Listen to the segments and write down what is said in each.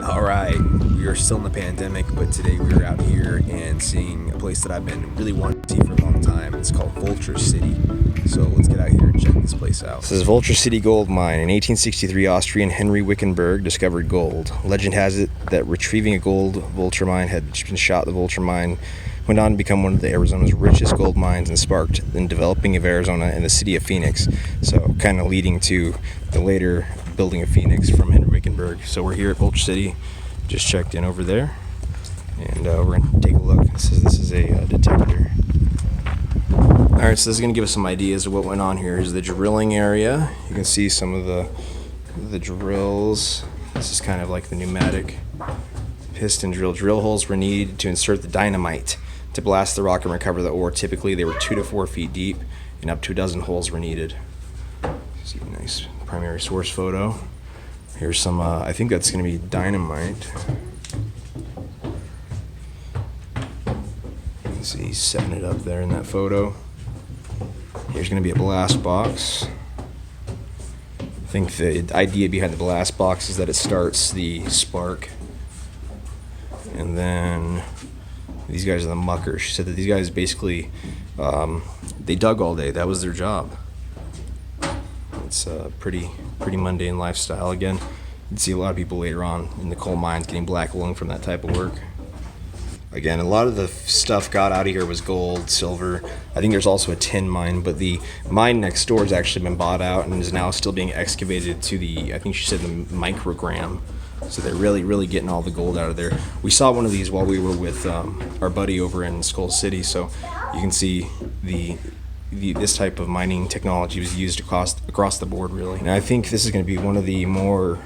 All right, we are still in the pandemic, but today we are out here and seeing a place that I've been really wanting to see for a long time. It's called Vulture City. So let's get out here and check this place out. This is Vulture City Gold Mine. In 1863, Austrian Henry Wickenburg discovered gold. Legend has it that retrieving a gold vulture mine had been shot. The vulture mine went on to become one of Arizona's richest gold mines and sparked the developing of Arizona and the city of Phoenix. So kind of leading to the later building of Phoenix from Henry Wickenburg. So we're here at Vulture City, just checked in over there, and we're gonna take a look. This is a detector. All right, so this is gonna give us some ideas of what went on here. Here's the drilling area. You can see some of the drills. This is kind of like the pneumatic piston drill. Drill holes were needed to insert the dynamite to blast the rock and recover the ore. Typically, they were 2 to 4 feet deep, and up to a dozen holes were needed. See a nice primary source photo. Here's some, I think that's going to be dynamite. You can see he's setting it up there in that photo. Here's going to be a blast box. I think the idea behind the blast box is that it starts the spark. And then these guys are the muckers. She said that these guys basically, they dug all day. That was their job. It's a pretty mundane lifestyle. Again, you'd see a lot of people later on in the coal mines getting black lung from that type of work. Again, a lot of the stuff got out of here was gold, silver. I think there's also a tin mine, but the mine next door has actually been bought out and is now still being excavated to the, I think she said, the microgram. So they're really getting all the gold out of there. We saw one of these while we were with our buddy over in Skull City, so you can see this type of mining technology was used across the board, really. And I think this is going to be one of the more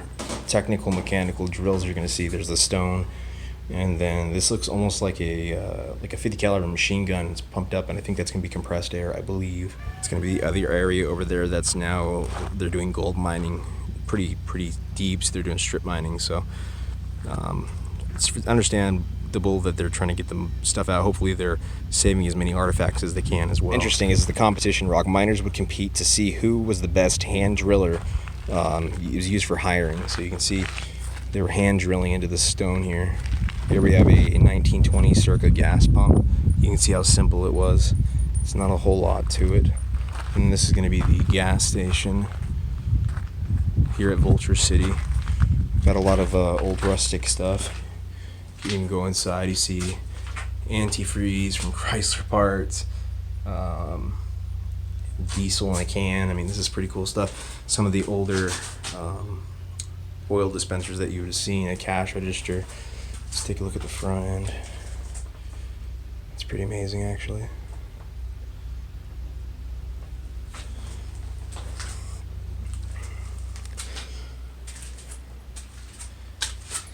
technical mechanical drills you're going to see. There's the stone, and then this looks almost like a 50 caliber machine gun. It's pumped up, and I think that's going to be compressed air, I believe. It's going to be the other area over there that's now, they're doing gold mining pretty deep, so they're doing strip mining. So it's understandable that they're trying to get the stuff out. Hopefully they're saving as many artifacts as they can as well. Interesting is the competition. Rock miners would compete to see who was the best hand driller. It was used for hiring, so you can see they were hand drilling into the stone here. Here we have a 1920 circa gas pump. You can see how simple it was. It's not a whole lot to it. And this is going to be the gas station here at Vulture City. Got a lot of old rustic stuff. You can go inside, you see antifreeze from Chrysler parts, diesel in a can. I mean, this is pretty cool stuff. Some of the older oil dispensers that you would have seen, a cash register. Let's take a look at the front end. It's pretty amazing, actually.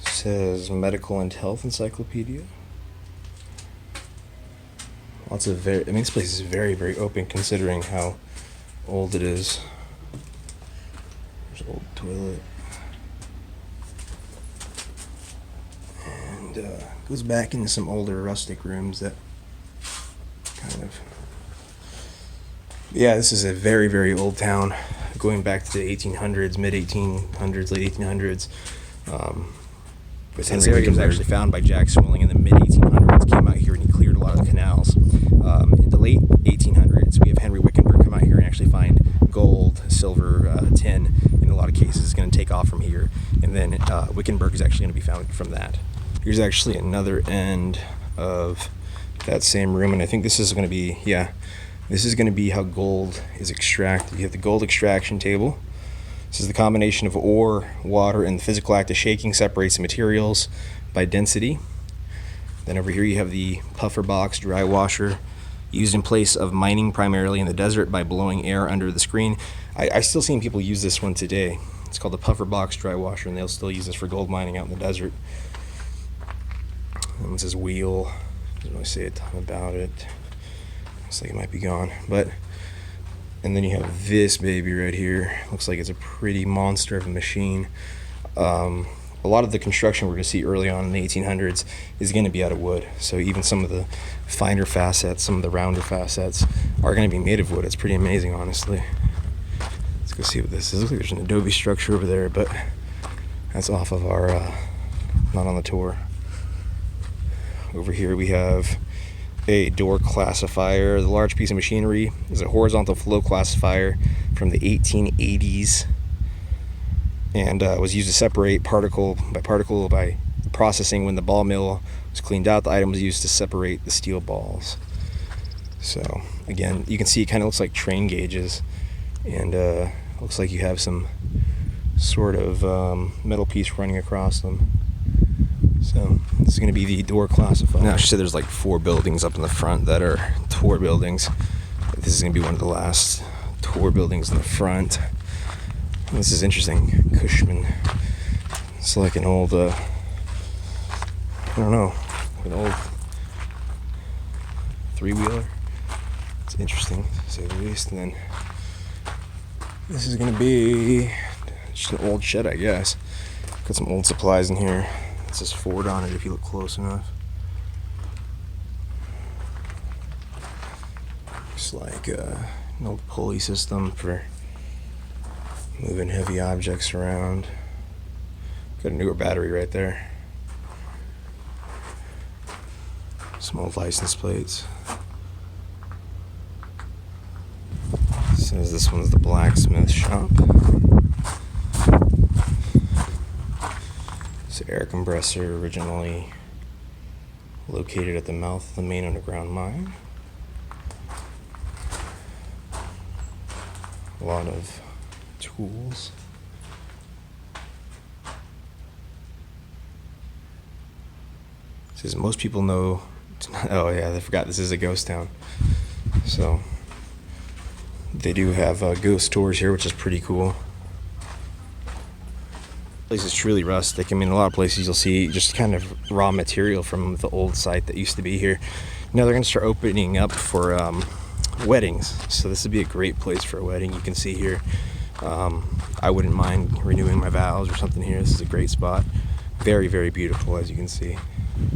Says medical and health encyclopedia. Lots of this place is very open considering how old it is. There's an old toilet. And goes back into some older rustic rooms that kind of, yeah, this is a very old town going back to the 1800s, mid 1800s, late 1800s. This area was actually found by Jack Swilling in the mid-1800s, came out here and he cleared a lot of the canals. In the late 1800s, we have Henry Wickenburg come out here and actually find gold, silver, tin. In a lot of cases, it's going to take off from here. And then Wickenburg is actually going to be found from that. Here's actually another end of that same room, and I think this is going to be, this is going to be how gold is extracted. You have the gold extraction table. This is the combination of ore, water, and the physical act of shaking separates the materials by density. Then over here you have the puffer box dry washer, used in place of mining primarily in the desert by blowing air under the screen. I still seen people use this one today. It's called the puffer box dry washer, and they'll still use this for gold mining out in the desert. And this is wheel. Doesn't really say a ton about it. Looks like it might be gone, but. And then you have this baby right here. Looks like it's a pretty monster of a machine. A lot of the construction we're going to see early on in the 1800s is going to be out of wood. So even some of the finer facets, some of the rounder facets are going to be made of wood. It's pretty amazing, honestly. It's go see what this is. Looks like there's an adobe structure over there, but that's off of our, not on the tour. Over here we have a door classifier. The large piece of machinery is a horizontal flow classifier from the 1880s, and was used to separate particle by processing. When the ball mill was cleaned out, the item was used to separate the steel balls. So again, you can see it kind of looks like train gauges, and looks like you have some sort of metal piece running across them. So this is going to be the door classifier. Now, she said there's like 4 buildings up in the front that are tour buildings. This is going to be one of the last tour buildings in the front. And this is interesting. Cushman. It's like an old, I don't know, an old 3-wheeler. It's interesting, to say the least. And then this is going to be just an old shed, I guess. Got some old supplies in here. It says Ford on it if you look close enough. Looks like an old pulley system for moving heavy objects around. Got a newer battery right there. Some old license plates. It says this one's the blacksmith shop. It's an air compressor originally located at the mouth of the main underground mine. A lot of tools. It says most people know. Oh yeah, I forgot this is a ghost town. So they do have ghost tours here, which is pretty cool. Place is truly rustic. I mean, a lot of places you'll see just kind of raw material from the old site that used to be here. Now they're going to start opening up for weddings, so this would be a great place for a wedding. You can see here, I wouldn't mind renewing my vows or something here. This is a great spot. Very, very beautiful, as you can see.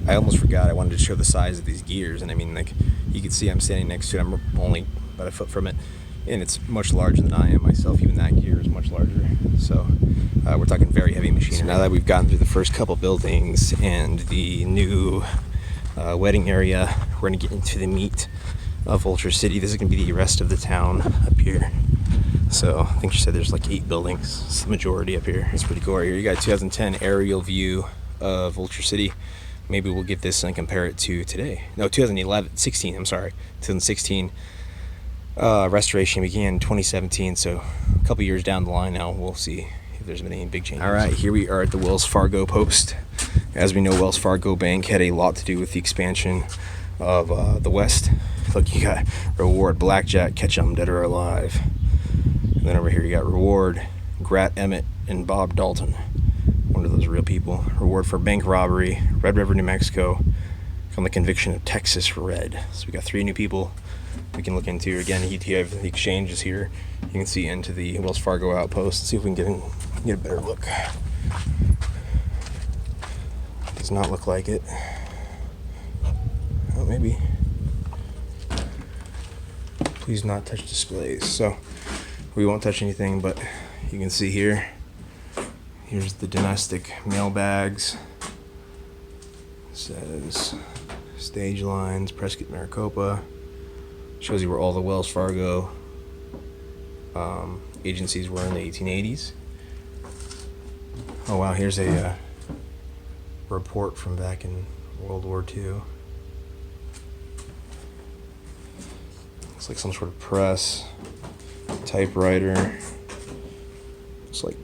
I almost forgot I wanted to show the size of these gears, and I mean, like, you can see I'm standing next to it. I'm only about a foot from it, and it's much larger than I am myself. Even that gear is much larger. So we're talking very heavy machinery. So now that we've gotten through the first couple buildings and the new wedding area, we're going to get into the meat of Vulture City. This is going to be the rest of the town up here. So I think she said there's like 8 buildings. It's the majority up here. It's pretty cool right here. You got a 2010 aerial view of Vulture City. Maybe we'll get this and compare it to today. No, 2016, I'm sorry. 2016. Restoration began in 2017, so a couple years down the line now, we'll see if there's been any big changes. All right, here we are at the Wells Fargo post. As we know, Wells Fargo Bank had a lot to do with the expansion of the West. Look, you got Reward, Blackjack, Catch 'em Dead or Alive. And then over here you got Reward, Grat Emmett, and Bob Dalton. One of those real people. Reward for bank robbery, Red River, New Mexico, on the conviction of Texas Red. So we got 3 new people we can look into. Again, you have the exchanges here. You can see into the Wells Fargo outpost. Let's see if we can get a better look. Does not look like it. Oh, maybe. Please not touch displays. So we won't touch anything, but you can see here. Here's the domestic mailbags. It says Stage Lines, Prescott, Maricopa. Shows you where all the Wells Fargo agencies were in the 1880s. Oh wow, here's a report from back in World War II. Looks like some sort of press, typewriter. Looks like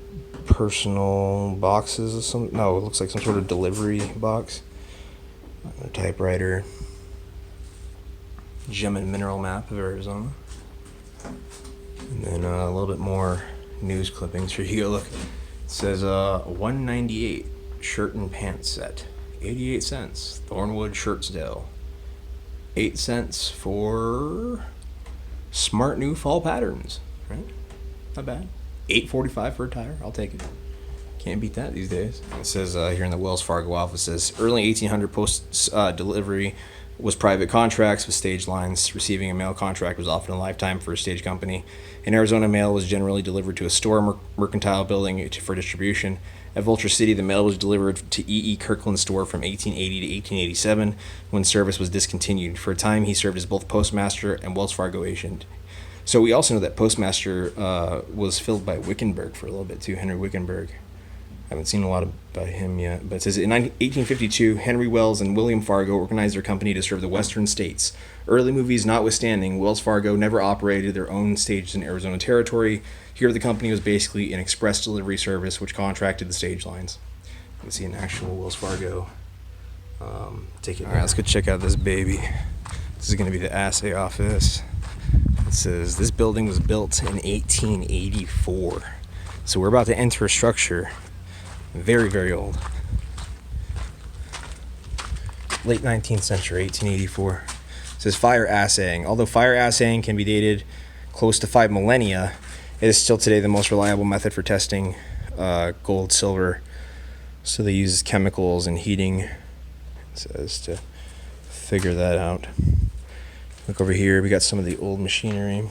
personal boxes or some. No, it looks like some sort of delivery box. A typewriter. Gem and mineral map of Arizona. And then a little bit more news clippings. Here you go, look. It says $198 shirt and pants set. 88 cents. Thornwood Shirtsdale. 8 cents for smart new fall patterns. Right? Not bad. $8.45 for a tire. I'll take it. Can't beat that these days. It says here in the Wells Fargo office, it says early 1800 post delivery was private contracts with stage lines. Receiving a mail contract was often a lifetime for a stage company. In Arizona, mail was generally delivered to a store mercantile building for distribution. At Vulture City, the mail was delivered to E.E. Kirkland's store from 1880 to 1887, when service was discontinued. For a time, he served as both postmaster and Wells Fargo agent. So we also know that postmaster was filled by Wickenburg for a little bit too, Henry Wickenburg. I haven't seen a lot about him yet, but it says in 1852, Henry Wells and William Fargo organized their company to serve the western states. Early movies notwithstanding, Wells Fargo never operated their own stages in Arizona territory. Here, the company was basically an express delivery service which contracted the stage lines. You can see an actual Wells Fargo ticket. All right, let's go check out this baby. This is going to be the assay office. It says this building was built in 1884. So we're about to enter a structure very, very old. Late 19th century, 1884. It says fire assaying. Although fire assaying can be dated close to 5 millennia, it is still today the most reliable method for testing gold, silver. So they use chemicals and heating, it says, to figure that out. Look over here, we got some of the old machinery.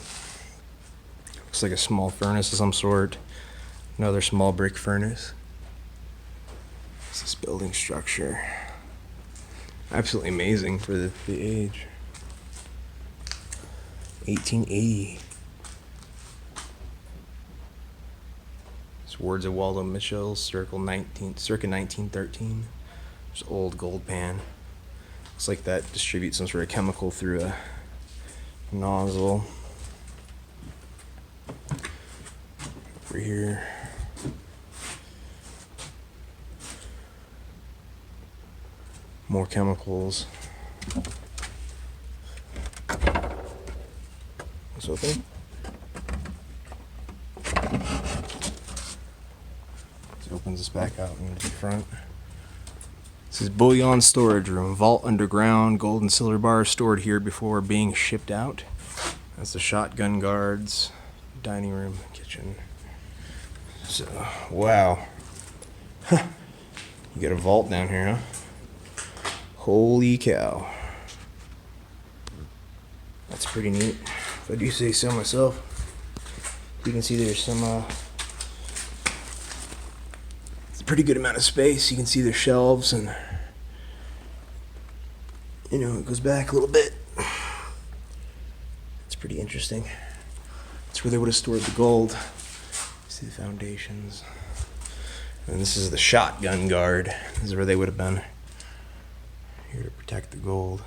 Looks like a small furnace of some sort. Another small brick furnace. This building structure. Absolutely amazing for the age. 1880. It's words of Waldo Mitchell, circa 1913. There's old gold pan. Looks like that distributes some sort of chemical through a nozzle. Over here. More chemicals. This open. This opens us back out into the front. This is bullion storage room. Vault underground. Gold and silver bars stored here before being shipped out. That's the shotgun guards. Dining room, kitchen. So, wow. Huh. You got a vault down here, huh? Holy cow. That's pretty neat, if I do say so myself. You can see there's some, it's a pretty good amount of space. You can see the shelves and, you know, it goes back a little bit. It's pretty interesting. That's where they would have stored the gold. See the foundations. And this is the shotgun guard. This is where they would have been. Here to protect the gold.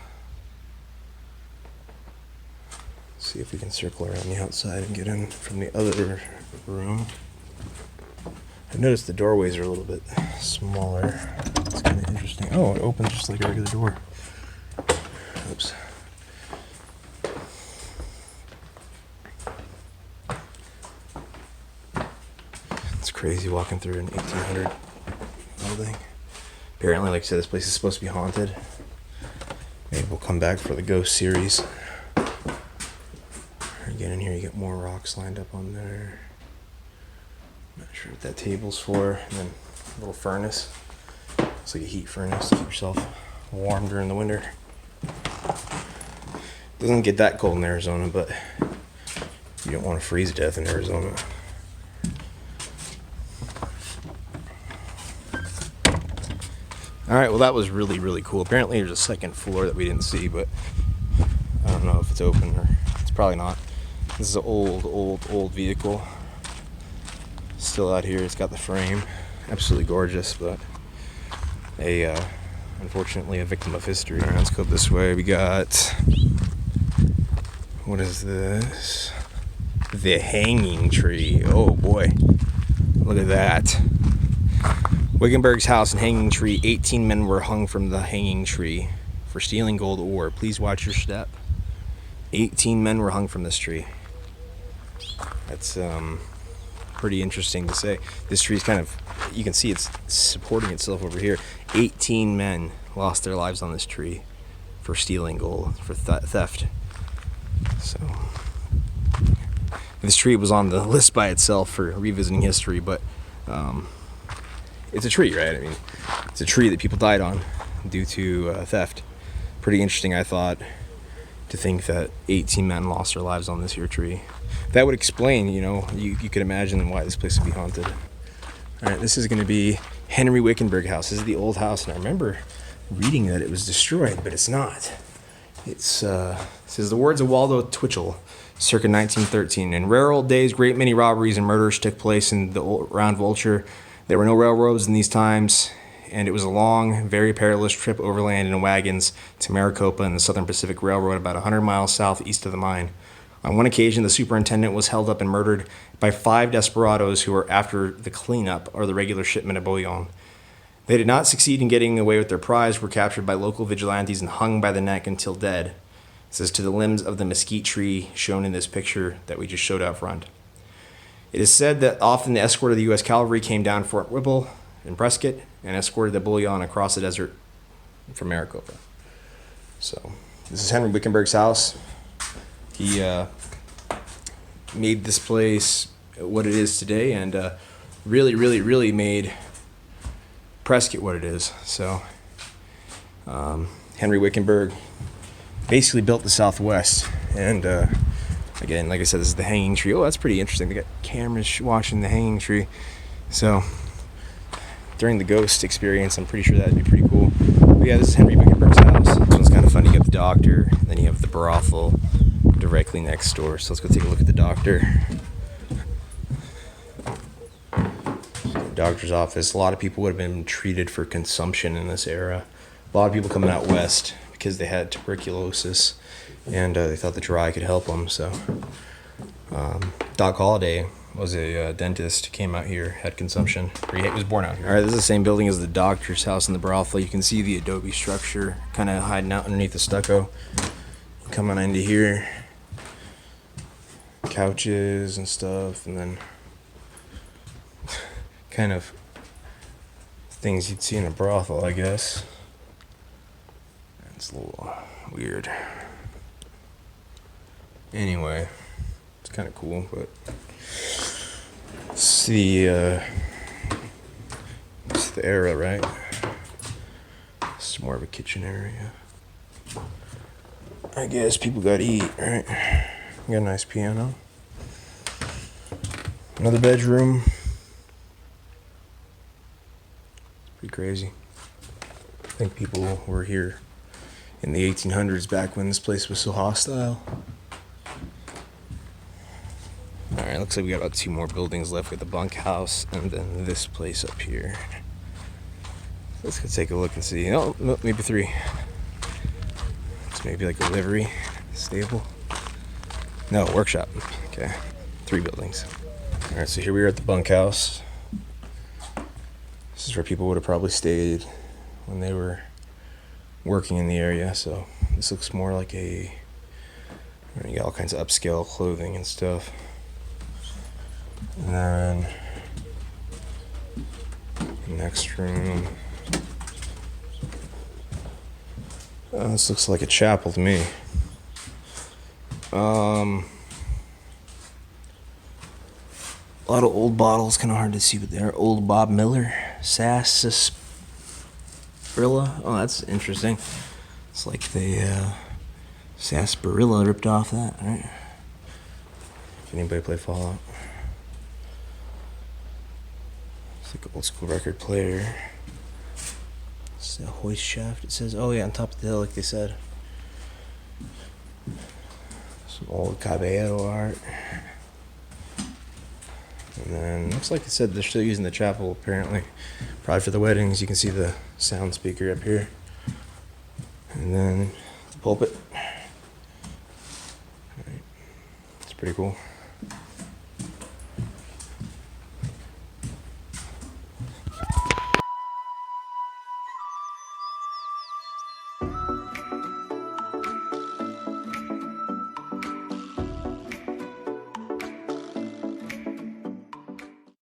See if we can circle around the outside and get in from the other room. I've noticed the doorways are a little bit smaller. It's kind of interesting. Oh, it opens just like a regular door. Oops. It's crazy walking through an 1800 building. Apparently, like I said, this place is supposed to be haunted. Maybe we'll come back for the ghost series. Get in here, you get more rocks lined up on there. Not sure what that table's for. And then a little furnace. It's like a heat furnace to keep yourself warm during the winter. Doesn't get that cold in Arizona, but you don't want to freeze to death in Arizona. Alright, well that was really, really cool. Apparently there's a second floor that we didn't see, but I don't know if it's open or it's probably not. This is an old vehicle. Still out here. It's got the frame. Absolutely gorgeous, but unfortunately a victim of history. Alright, let's go this way. We got, what is this? The hanging tree. Oh boy. Look at that. Wickenburg's house and hanging tree. 18 men were hung from the hanging tree for stealing gold ore. Please watch your step. 18 men were hung from this tree. That's pretty interesting to say. This tree's kind of, you can see it's supporting itself over here. 18 men lost their lives on this tree for stealing gold, for theft. So this tree was on the list by itself for revisiting history, but it's a tree, right? I mean, it's a tree that people died on due to theft. pretty interesting, I thought, to think that 18 men lost their lives on this here tree. That would explain, you know, you could imagine why this place would be haunted. All right, this is going to be Henry Wickenburg house. This is the old house, and I remember reading that it was destroyed, but it's not. It says the words of Waldo Twitchell, circa 1913. In rare old days, great many robberies and murders took place around Vulture. There were no railroads in these times, and it was a long, very perilous trip overland in wagons to Maricopa and the Southern Pacific Railroad, about 100 miles southeast of the mine. On one occasion, the superintendent was held up and murdered by 5 desperadoes who were after the cleanup or the regular shipment of bullion. They did not succeed in getting away with their prize, were captured by local vigilantes and hung by the neck until dead. It says to the limbs of the mesquite tree shown in this picture that we just showed out front. It is said that often the escort of the U.S. cavalry came down Fort Whipple in Prescott and escorted the bullion across the desert from Maricopa. So this is Henry Wickenburg's house. He made this place what it is today, and really made Prescott what it is. So Henry Wickenburg basically built the Southwest, and again, like I said, this is the hanging tree. Oh, that's pretty interesting. They got cameras watching the hanging tree. So during the ghost experience, I'm pretty sure that'd be pretty cool. But yeah, this is Henry Wickenburg's house. This one's kind of fun. You got the doctor, and then you have the brothel directly next door. So let's go take a look at the doctor. The doctor's office. A lot of people would have been treated for consumption in this era. A lot of people coming out west because they had tuberculosis, and they thought the dry could help them. So Doc Holliday was a dentist who came out here, had consumption. He was born out here. All right, this is the same building as the doctor's house and the brothel. You can see the adobe structure kind of hiding out underneath the stucco. Coming into here, couches and stuff, and then kind of things you'd see in a brothel, I guess. It's a little weird. Anyway, it's kind of cool, but it's the era, right? It's more of a kitchen area. I guess people gotta eat, right? We got a nice piano. Another bedroom. Pretty crazy. I think people were here in the 1800s, back when this place was so hostile. Alright, looks like we got about 2 more buildings left with the bunkhouse and then this place up here. Let's go take a look and see. Oh, no, maybe 3. It's maybe like a livery stable. No, workshop. Okay, 3 buildings. Alright, so here we are at the bunkhouse. This is where people would have probably stayed when they were working in the area. So this looks more like you got all kinds of upscale clothing and stuff. And then the next room. This looks like a chapel to me. A lot of old bottles, kind of hard to see what they are. Old Bob Miller, sarsaparilla. Oh, that's interesting. It's like the sarsaparilla ripped off that, right? If anybody play Fallout. It's like an old school record player. It's a hoist shaft, it says. Oh yeah, on top of the hill, like they said. Some old Caballero art. And then, looks like it said they're still using the chapel, apparently. Probably for the weddings. You can see the sound speaker up here. And then, the pulpit. Alright. It's pretty cool.